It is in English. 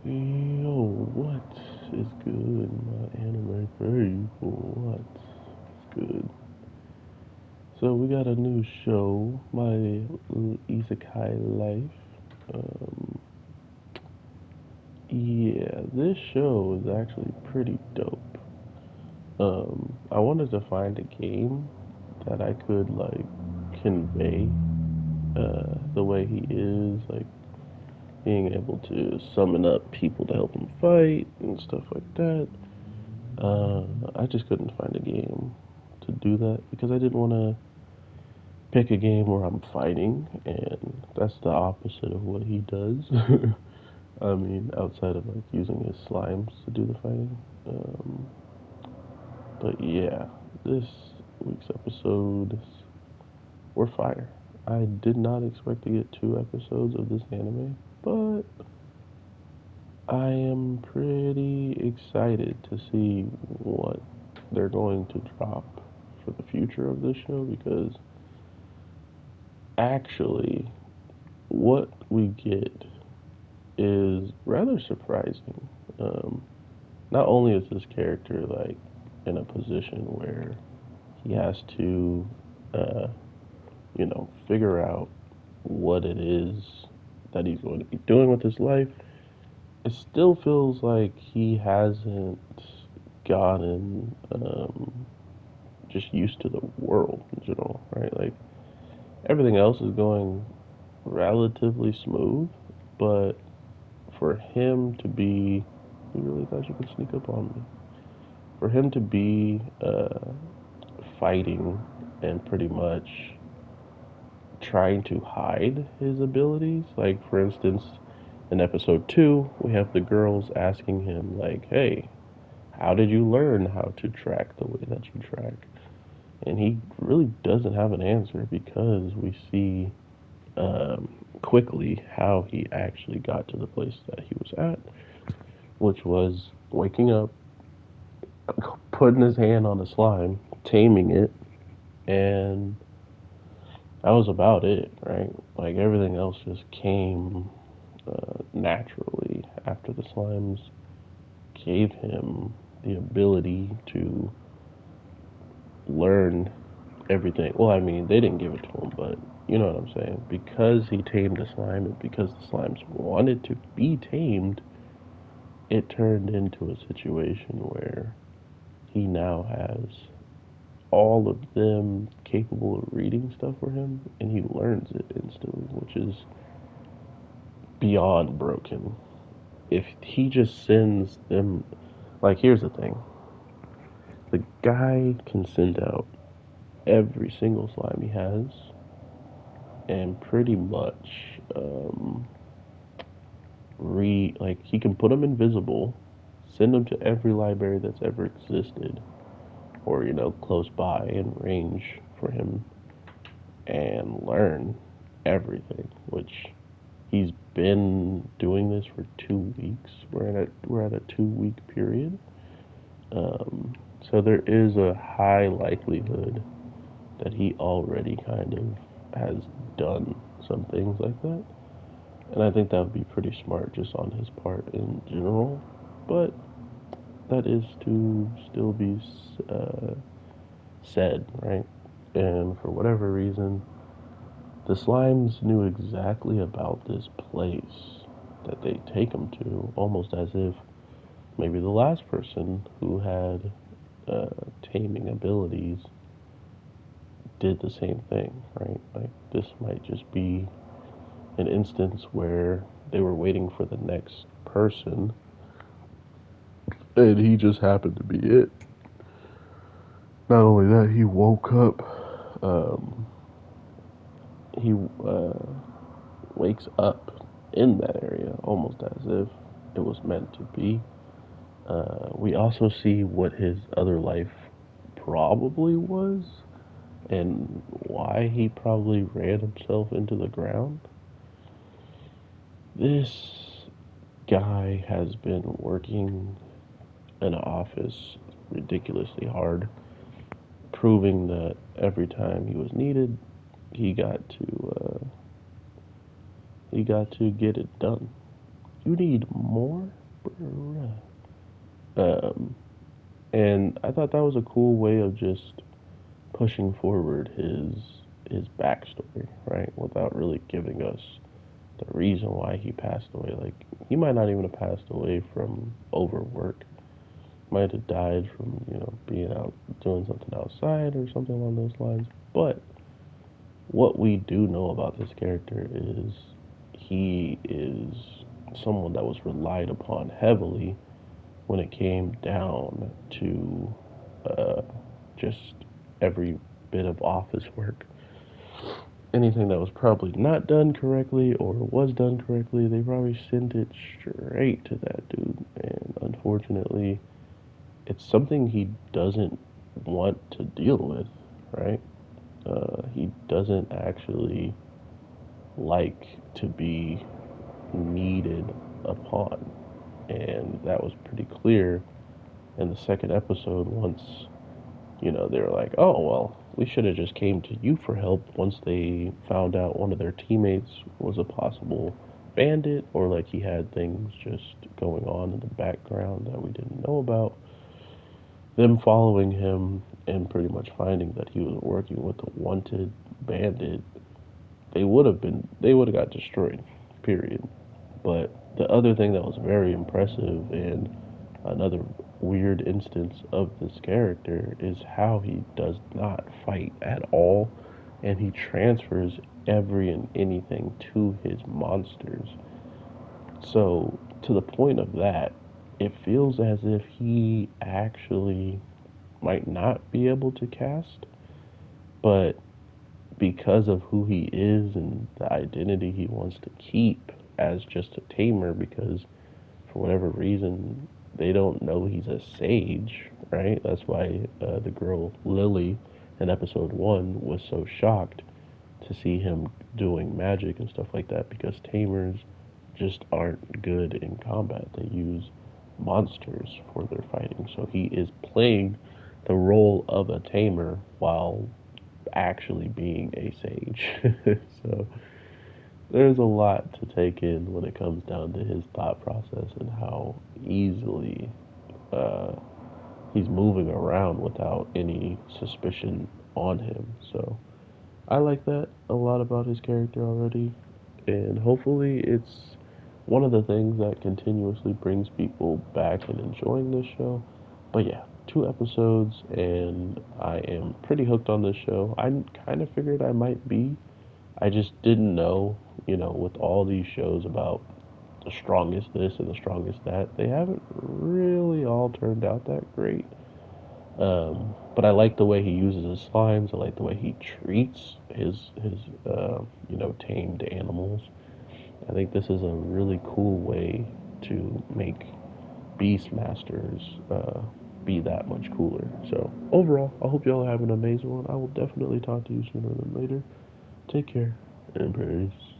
Yo, what is good, my anime people? What's good? So we got a new show, my Isekai life. Um, yeah, this show is actually pretty dope. I wanted to find a game that I could like convey the way he is, like being able to summon up people to help him fight and stuff like that. I just couldn't find a game to do that because I didn't want to pick a game where I'm fighting, and that's the opposite of what he does. I mean, outside of like using his slimes to do the fighting. Um, but yeah, this week's episodes were fire. I did not expect to get 2 episodes of this anime, but I am pretty excited to see what they're going to drop for the future of this show because actually, what we get is rather surprising. Um, Not only is this character like in a position where he has to, uh, figure out what it is that he's going to be doing with his life, it still feels like he hasn't gotten just used to the world in general, right? Like everything else is going relatively smooth, but for him to be, you really thought you could sneak up on me. For him to be fighting and pretty much trying to hide his abilities, like for instance, in episode 2, we have the girls asking him, like, hey, how did you learn how to track the way that you track? And he really doesn't have an answer because we see quickly how he actually got to the place that he was at, which was waking up, putting his hand on the slime, taming it, and that was about it, right? Like everything else just came naturally after the slimes gave him the ability to learn everything. Well, I mean, they didn't give it to him, but you know what I'm saying. Because he tamed the slime and because the slimes wanted to be tamed, it turned into a situation where he now has all of them capable of reading stuff for him and he learns it instantly, which is beyond broken. If he just sends them, like, here's the thing, the guy can send out every single slime he has and pretty much like he can put them invisible, send them to every library that's ever existed or close by in range for him and learn everything, which he's been doing this for 2 weeks. We're at a 2 week period. So there is a high likelihood that he already kind of has done some things like that. And I think that would be pretty smart just on his part in general. But that is to still be uh, said, right? And for whatever reason, the slimes knew exactly about this place that they take him to, almost as if maybe the last person who had uh, taming abilities did the same thing, right? Like this might just be an instance where they were waiting for the next person and he just happened to be it. Not only that, he woke up, he wakes up in that area almost as if it was meant to be. We also see what his other life probably was and why he probably ran himself into the ground. This guy has been working in an office ridiculously hard, proving that every time he was needed, he got to he got to get it done. You need more, bruh. Um, and I thought that was a cool way of just pushing forward his backstory, right? Without really giving us the reason why he passed away. Like he might not even have passed away from overwork. Might have died from, being out doing something outside or something along those lines. But what we do know about this character is he is someone that was relied upon heavily when it came down to uh, just every bit of office work. Anything that was probably not done correctly or was done correctly, they probably sent it straight to that dude. And unfortunately, it's something he doesn't want to deal with, right? He doesn't actually like to be needed upon. And that was pretty clear in the second episode once, they were like, oh, well, we should have just came to you for help once they found out one of their teammates was a possible bandit or like he had things just going on in the background that we didn't know about. Them following him and pretty much finding that he was working with a wanted bandit, they would have got destroyed, period. But the other thing that was very impressive and another weird instance of this character is how he does not fight at all and he transfers every and anything to his monsters. So, to the point of that, it feels as if he actually might not be able to cast, but because of who he is and the identity he wants to keep as just a tamer, because for whatever reason they don't know he's a sage, right? That's why the girl Lily in episode one was so shocked to see him doing magic and stuff like that because tamers just aren't good in combat. They use monsters for their fighting. So he is playing the role of a tamer while actually being a sage. So there's a lot to take in when it comes down to his thought process and how easily uh, he's moving around without any suspicion on him. So I like that a lot about his character already, and hopefully it's one of the things that continuously brings people back and enjoying this show. But yeah, 2 episodes, and I am pretty hooked on this show. I kind of figured I might be. I just didn't know, with all these shows about the strongest this and the strongest that, they haven't really all turned out that great. But I like the way he uses his slimes. I like the way he treats his tamed animals. I think this is a really cool way to make Beastmasters be that much cooler. So overall, I hope y'all have an amazing one. I will definitely talk to you sooner than later. Take care and peace.